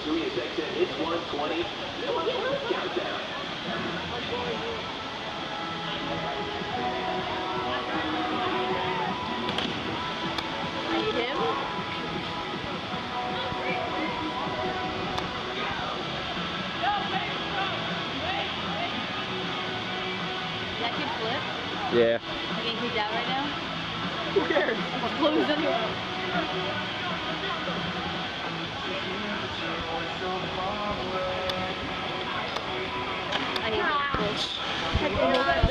Sirius XM Hits 120. Countdown. I need him. That kid flip? Yeah. You getting kicked out right now? Who cares? Close anyway. I hate people.